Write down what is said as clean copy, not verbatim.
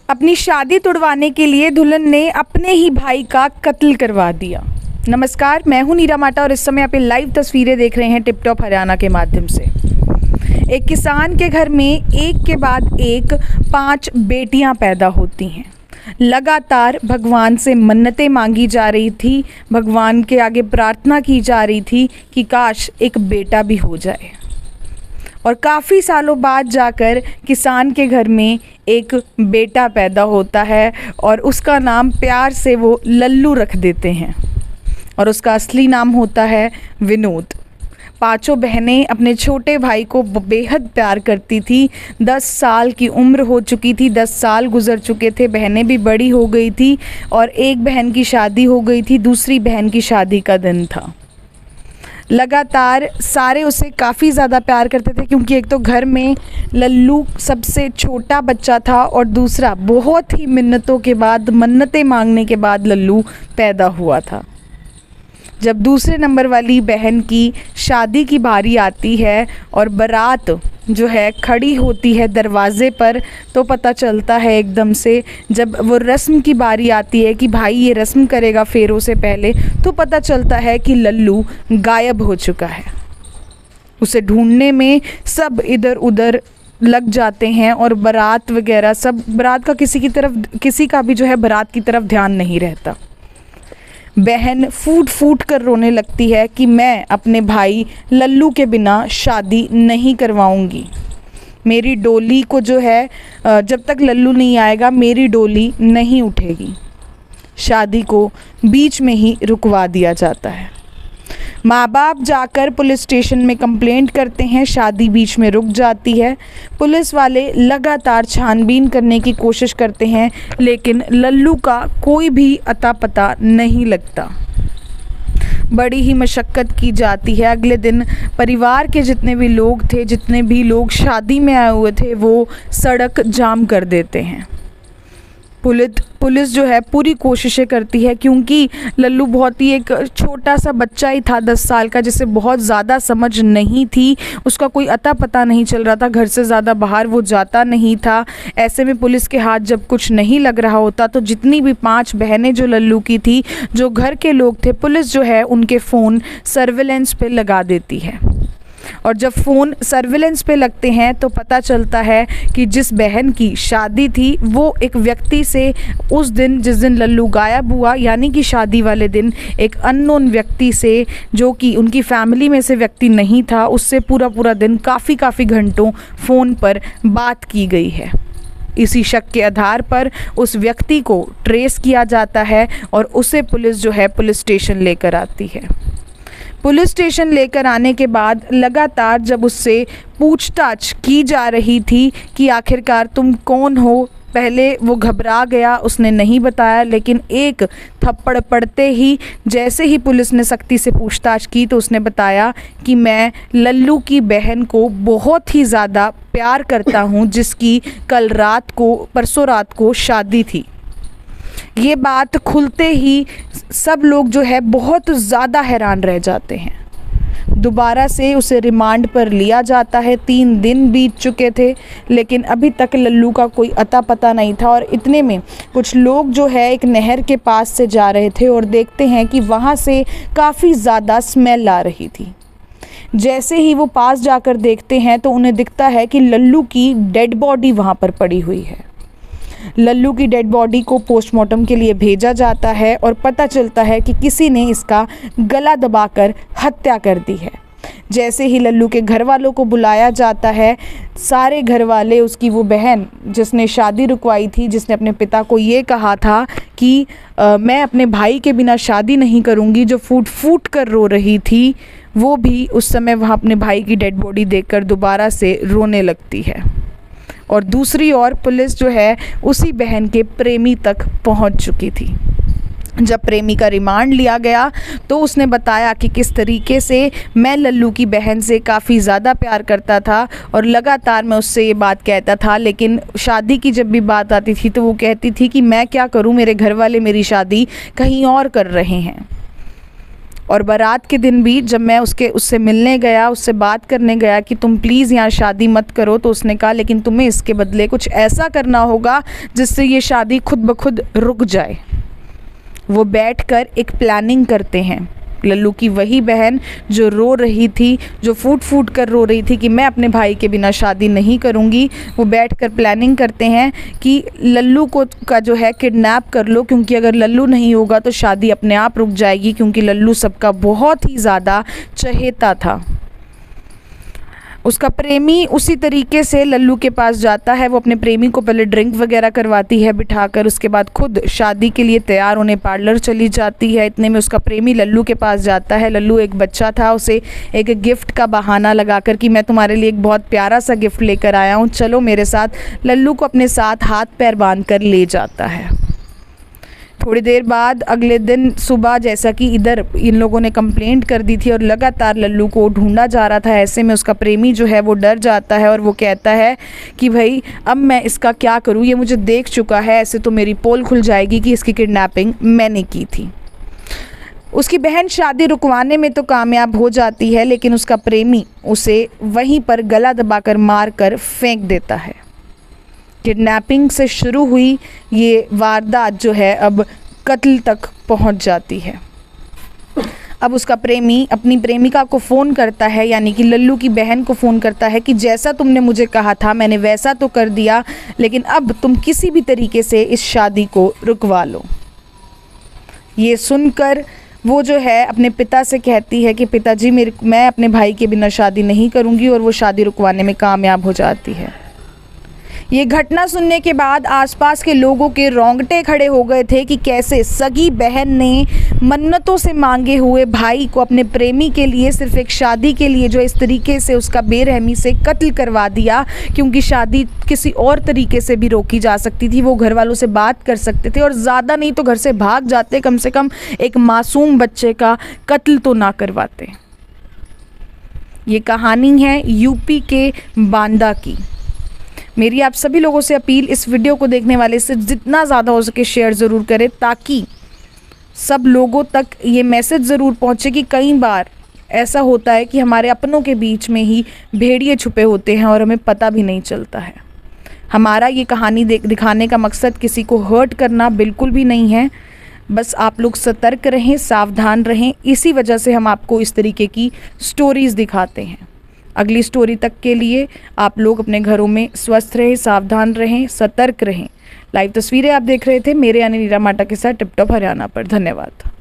अपनी शादी तुड़वाने के लिए दुल्हन ने अपने ही भाई का कत्ल करवा दिया। नमस्कार, मैं हूं नीरा माटा और इस समय आप लाइव तस्वीरें देख रहे हैं टिप टॉप हरियाणा के माध्यम से। एक किसान के घर में एक के बाद एक 5 बेटियां पैदा होती हैं। लगातार भगवान से मन्नतें मांगी जा रही थी, भगवान के आगे प्रार्थना की जा रही थी कि काश एक बेटा भी हो जाए। और काफ़ी सालों बाद जाकर किसान के घर में एक बेटा पैदा होता है और उसका नाम प्यार से वो लल्लू रख देते हैं और उसका असली नाम होता है विनोद। 5 बहनें अपने छोटे भाई को बेहद प्यार करती थी। 10 साल की उम्र हो चुकी थी, 10 साल गुजर चुके थे, बहनें भी बड़ी हो गई थी और एक बहन की शादी हो गई थी, दूसरी बहन की शादी का दिन था। लगातार सारे उसे काफ़ी ज़्यादा प्यार करते थे क्योंकि एक तो घर में लल्लू सबसे छोटा बच्चा था और दूसरा बहुत ही मिन्नतों के बाद, मन्नतें मांगने के बाद लल्लू पैदा हुआ था। जब दूसरे नंबर वाली बहन की शादी की बारी आती है और बारात जो है खड़ी होती है दरवाज़े पर, तो पता चलता है एकदम से, जब वो रस्म की बारी आती है कि भाई ये रस्म करेगा फेरों से पहले, तो पता चलता है कि लल्लू गायब हो चुका है। उसे ढूंढने में सब इधर उधर लग जाते हैं और बारात वगैरह सब, बारात का किसी का भी जो है बारात की तरफ ध्यान नहीं रहता। बहन फूट फूट कर रोने लगती है कि मैं अपने भाई लल्लू के बिना शादी नहीं करवाऊंगी। मेरी डोली को जो है जब तक लल्लू नहीं आएगा मेरी डोली नहीं उठेगी। शादी को बीच में ही रुकवा दिया जाता है। माँ बाप जाकर पुलिस स्टेशन में कंप्लेंट करते हैं, शादी बीच में रुक जाती है। पुलिस वाले लगातार छानबीन करने की कोशिश करते हैं लेकिन लल्लू का कोई भी अता पता नहीं लगता। बड़ी ही मशक्क़त की जाती है। अगले दिन परिवार के जितने भी लोग थे, जितने भी लोग शादी में आए हुए थे, वो सड़क जाम कर देते हैं। पुलिस जो है पूरी कोशिशें करती है क्योंकि लल्लू बहुत ही एक छोटा सा बच्चा ही था, 10 साल का, जिसे बहुत ज़्यादा समझ नहीं थी, उसका कोई अता पता नहीं चल रहा था, घर से ज़्यादा बाहर वो जाता नहीं था। ऐसे में पुलिस के हाथ जब कुछ नहीं लग रहा होता तो जितनी भी 5 बहनें जो लल्लू की थी, जो घर के लोग थे, पुलिस जो है उनके फ़ोन सर्विलेंस पे लगा देती है। और जब फ़ोन सर्विलेंस पे लगते हैं तो पता चलता है कि जिस बहन की शादी थी वो एक व्यक्ति से उस दिन, जिस दिन लल्लू गायब हुआ, यानी कि शादी वाले दिन, एक अननोन व्यक्ति से, जो कि उनकी फैमिली में से व्यक्ति नहीं था, उससे पूरा दिन काफ़ी घंटों फ़ोन पर बात की गई है। इसी शक के आधार पर उस व्यक्ति को ट्रेस किया जाता है और उसे पुलिस जो है पुलिस स्टेशन लेकर आती है। पुलिस स्टेशन लेकर आने के बाद लगातार जब उससे पूछताछ की जा रही थी कि आखिरकार तुम कौन हो, पहले वो घबरा गया, उसने नहीं बताया, लेकिन एक थप्पड़ पड़ते ही, जैसे ही पुलिस ने सख्ती से पूछताछ की तो उसने बताया कि मैं लल्लू की बहन को बहुत ही ज़्यादा प्यार करता हूँ, जिसकी परसों रात को शादी थी। ये बात खुलते ही सब लोग जो है बहुत ज़्यादा हैरान रह जाते हैं। दोबारा से उसे रिमांड पर लिया जाता है। 3 दिन बीत चुके थे लेकिन अभी तक लल्लू का कोई अता पता नहीं था। और इतने में कुछ लोग जो है एक नहर के पास से जा रहे थे और देखते हैं कि वहाँ से काफ़ी ज़्यादा स्मेल आ रही थी। जैसे ही वो पास जाकर देखते हैं तो उन्हें दिखता है कि लल्लू की डेड बॉडी वहाँ पर पड़ी हुई है। लल्लू की डेड बॉडी को पोस्टमार्टम के लिए भेजा जाता है और पता चलता है कि किसी ने इसका गला दबाकर हत्या कर दी है। जैसे ही लल्लू के घर वालों को बुलाया जाता है, सारे घर वाले, उसकी वो बहन जिसने शादी रुकवाई थी, जिसने अपने पिता को ये कहा था कि मैं अपने भाई के बिना शादी नहीं करूँगी, जो फूट फूट कर रो रही थी, वो भी उस समय वहाँ अपने भाई की डेड बॉडी देखकर दोबारा से रोने लगती है। और दूसरी ओर पुलिस जो है उसी बहन के प्रेमी तक पहुंच चुकी थी। जब प्रेमी का रिमांड लिया गया तो उसने बताया कि किस तरीके से मैं लल्लू की बहन से काफ़ी ज़्यादा प्यार करता था और लगातार मैं उससे ये बात कहता था, लेकिन शादी की जब भी बात आती थी तो वो कहती थी कि मैं क्या करूं, मेरे घर वाले मेरी शादी कहीं और कर रहे हैं। और बारात के दिन भी जब मैं उससे मिलने गया, उससे बात करने गया कि तुम प्लीज़ यहाँ शादी मत करो, तो उसने कहा लेकिन तुम्हें इसके बदले कुछ ऐसा करना होगा जिससे ये शादी खुद ब खुद रुक जाए। वो बैठकर एक प्लानिंग करते हैं। लल्लू की वही बहन जो रो रही थी, जो फूट फूट कर रो रही थी कि मैं अपने भाई के बिना शादी नहीं करूँगी, वो बैठकर प्लानिंग करते हैं कि लल्लू का जो है किडनैप कर लो, क्योंकि अगर लल्लू नहीं होगा तो शादी अपने आप रुक जाएगी, क्योंकि लल्लू सबका बहुत ही ज़्यादा चहेता था। उसका प्रेमी उसी तरीके से लल्लू के पास जाता है। वो अपने प्रेमी को पहले ड्रिंक वगैरह करवाती है बिठाकर, उसके बाद खुद शादी के लिए तैयार होने पार्लर चली जाती है। इतने में उसका प्रेमी लल्लू के पास जाता है। लल्लू एक बच्चा था, उसे एक गिफ्ट का बहाना लगाकर कि मैं तुम्हारे लिए एक बहुत प्यारा सा गिफ्ट लेकर आया हूँ, चलो मेरे साथ, लल्लू को अपने साथ हाथ पैर बांध कर ले जाता है। थोड़ी देर बाद अगले दिन सुबह, जैसा कि इधर इन लोगों ने कंप्लेंट कर दी थी और लगातार लल्लू को ढूंढा जा रहा था, ऐसे में उसका प्रेमी जो है वो डर जाता है और वो कहता है कि भाई अब मैं इसका क्या करूं, ये मुझे देख चुका है, ऐसे तो मेरी पोल खुल जाएगी कि इसकी किडनैपिंग मैंने की थी। उसकी बहन शादी रुकवाने में तो कामयाब हो जाती है, लेकिन उसका प्रेमी उसे वहीं पर गला दबाकर मार कर फेंक देता है। किडनैपिंग से शुरू हुई ये वारदात जो है अब कत्ल तक पहुंच जाती है। अब उसका प्रेमी अपनी प्रेमिका को फ़ोन करता है, यानी कि लल्लू की बहन को फ़ोन करता है कि जैसा तुमने मुझे कहा था मैंने वैसा तो कर दिया, लेकिन अब तुम किसी भी तरीके से इस शादी को रुकवा लो। ये सुनकर वो जो है अपने पिता से कहती है कि पिताजी मैं अपने भाई के बिना शादी नहीं करूँगी, और वो शादी रुकवाने में कामयाब हो जाती है। ये घटना सुनने के बाद आसपास के लोगों के रोंगटे खड़े हो गए थे कि कैसे सगी बहन ने मन्नतों से मांगे हुए भाई को अपने प्रेमी के लिए, सिर्फ एक शादी के लिए, जो इस तरीके से उसका बेरहमी से कत्ल करवा दिया, क्योंकि शादी किसी और तरीके से भी रोकी जा सकती थी। वो घर वालों से बात कर सकते थे और ज़्यादा नहीं तो घर से भाग जाते, कम से कम एक मासूम बच्चे का कत्ल तो ना करवाते। ये कहानी है यूपी के बांदा की। मेरी आप सभी लोगों से अपील, इस वीडियो को देखने वाले से जितना ज़्यादा हो सके शेयर ज़रूर करें, ताकि सब लोगों तक ये मैसेज ज़रूर पहुँचे कि कई बार ऐसा होता है कि हमारे अपनों के बीच में ही भेड़िए छुपे होते हैं और हमें पता भी नहीं चलता है। हमारा ये कहानी दिखाने का मकसद किसी को हर्ट करना बिल्कुल भी नहीं है, बस आप लोग सतर्क रहें, सावधान रहें। इसी वजह से हम आपको इस तरीके की स्टोरीज़ दिखाते हैं। अगली स्टोरी तक के लिए आप लोग अपने घरों में स्वस्थ रहें, सावधान रहें, सतर्क रहें। लाइव तस्वीरें आप देख रहे थे मेरे यानी नीरा माटा के साथ टिप टॉप हरियाणा पर। धन्यवाद।